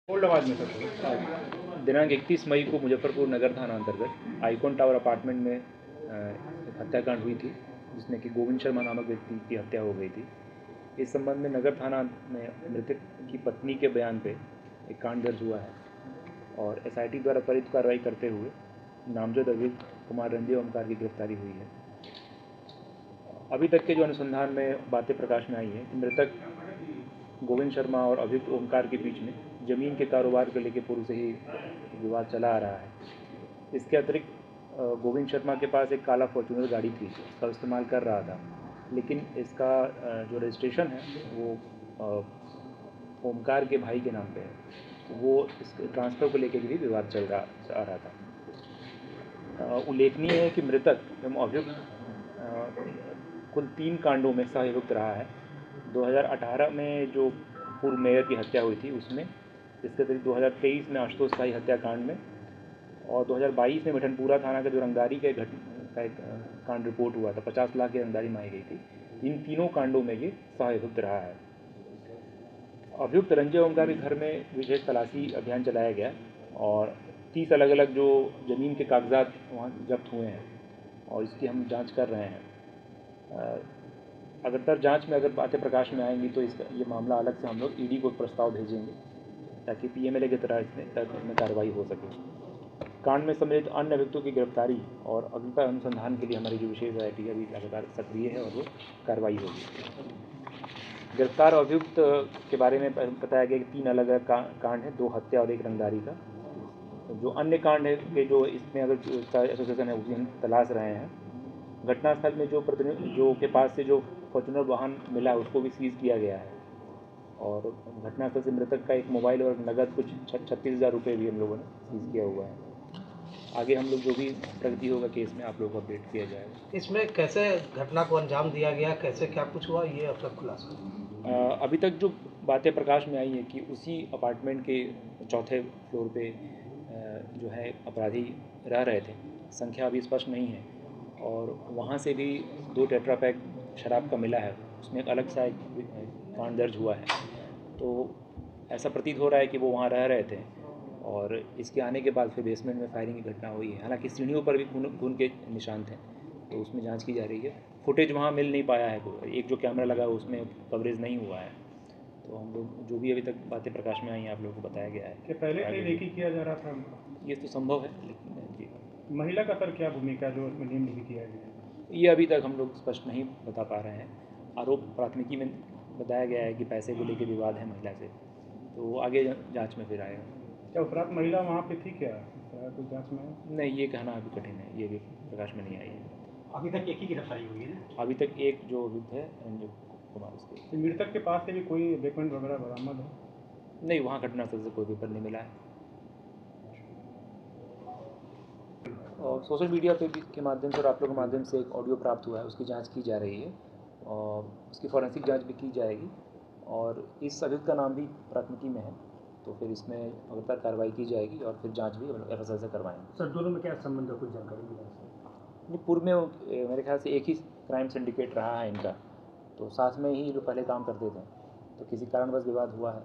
Old आवाज में sir. दिनांक 31 मई को मुजफ्फरपुर नगर थाना अंतर्गत आइकॉन टावर अपार्टमेंट में एक हत्याकांड हुई थी, जिसमें कि गोविंद शर्मा नामक व्यक्ति की हत्या हो गई थी। इस संबंध में नगर थाना में मृतक की पत्नी के बयान पे एक कांड दर्ज हुआ है और एसआईटी द्वारा त्वरित कार्रवाई करते हुए नामजद अभियुक्त कुमार रंजय ओमकार की गिरफ्तारी हुई है। अभी तक के जो अनुसंधान में बातें प्रकाश में आई हैं कि मृतक गोविंद शर्मा और अभियुक्त ओमकार के बीच में ज़मीन के कारोबार को लेकर पूर्व से ही विवाद चला आ रहा है। इसके अतिरिक्त गोविंद शर्मा के पास एक काला फॉर्च्यूनर गाड़ी थी, उसका इस्तेमाल कर रहा था, लेकिन इसका जो रजिस्ट्रेशन है वो ओमकार के भाई के नाम पे है। वो इस ट्रांसफ़र को लेकर भी विवाद चल रहा आ रहा था। उल्लेखनीय है कि मृतक एवं अभियुक्त कुल 3 कांडों में सह-अभियुक्त रहा है। 2018 में जो पूर्व मेयर की हत्या हुई थी उसमें, इसके अतिरिक्त 2023 में आशुतोष शाही हत्याकांड में और 2022 में मिठनपुरा थाना का जो रंगदारी का एक कांड रिपोर्ट हुआ था, 50 लाख की रंगदारी मांगी गई थी। इन तीनों कांडों में ये सह-अभियुक्त रहा है। अभियुक्त रंजय ओमकार के घर में विशेष तलाशी अभियान चलाया गया और 30 अलग अलग जो ज़मीन के कागजात वहाँ जब्त हुए हैं और इसकी हम जांच कर रहे हैं। अगरतर जांच में अगर बातें प्रकाश में आएंगी तो ये मामला अलग से हम लोग ईडी को प्रस्ताव भेजेंगे ताकि पीएमएलए की तरह इसमें कार्रवाई हो सके। कांड में सम्मिलित अन्य अभियुक्तों की गिरफ्तारी और अगला अनुसंधान के लिए हमारी जो विशेष एसआईटी अभी लगातार सक्रिय है और वो कार्रवाई होगी। गिरफ्तार अभियुक्त के बारे में बताया गया कि 3 अलग अलग कांड है, 2 हत्या और 1 रंगदारी का। जो अन्य कांड है कि जो इसमें अगर एसोसिएशन है उसकी हम तलाश रहे हैं। घटनास्थल में जो के पास से जो फॉर्च्यूनर वाहन मिला है उसको भी सीज़ किया गया है और घटनास्थल से मृतक का एक मोबाइल और नगद कुछ 36,000 रुपये भी हम लोगों ने सीज़ किया हुआ है। आगे हम लोग जो भी प्रगति होगा केस में आप लोगों को अपडेट किया जाएगा। इसमें कैसे घटना को अंजाम दिया गया, कैसे क्या कुछ हुआ, ये अब तक खुलासा? अभी तक जो बातें प्रकाश में आई हैं कि उसी अपार्टमेंट के चौथे फ्लोर पे जो है अपराधी रह रहे थे। संख्या अभी स्पष्ट नहीं है और वहाँ से भी 2 टेट्रा पैक शराब का मिला है, उसमें एक अलग सा एक कांड दर्ज हुआ है। तो ऐसा प्रतीत हो रहा है कि वो वहाँ रह रहे थे और इसके आने के बाद फिर बेसमेंट में फायरिंग की घटना हुई है। हालांकि सीढ़ियों पर भी खून के निशान थे, तो उसमें जांच की जा रही है। फुटेज वहाँ मिल नहीं पाया है, एक जो कैमरा लगा है उसमें कवरेज नहीं हुआ है। तो हम लोग जो भी अभी तक बातें प्रकाश में आई हैं आप लोगों को बताया गया है कि पहले से एक ही किया जा रहा था। ये तो संभव है, लेकिन जी महिला का सर क्या भूमिका जो उसमें निम्नलिखित किया गया? ये अभी तक हम लोग स्पष्ट नहीं बता पा रहे हैं। आरोप प्राथमिकी में बताया गया है कि पैसे को लेकर विवाद है महिला से, तो वो आगे जांच में फिर आएगा। क्या उपरांत महिला वहाँ पे थी क्या कुछ जांच में? नहीं, ये कहना अभी कठिन है, ये भी प्रकाश में नहीं आई है। अभी तक एक ही गिरफ्तारी हुई है ना? अभी तक एक जो अभियुक्त है रंजय कुमार, उसके मृतक के पास से भी कोई डॉक्यूमेंट वगैरह बरामद है? नहीं, वहाँ घटनास्थल से कोई पेपर नहीं मिला है। और सोशल मीडिया पे भी के माध्यम से और आप लोगों के माध्यम से एक ऑडियो प्राप्त हुआ है, उसकी जांच की जा रही है और उसकी फॉरेंसिक जांच भी की जाएगी और इस अभियुक्त का नाम भी प्राथमिकी में है, तो फिर इसमें लगातार कार्रवाई की जाएगी और फिर जांच भी एफएसएल से करवाएंगे। सर दोनों में क्या संबंध है, कुछ जानकारी मिला? नहीं, पूर्व में मेरे ख्याल से एक ही क्राइम सिंडिकेट रहा है इनका, तो साथ में ही जो पहले काम करते थे, तो किसी कारणवश विवाद हुआ है।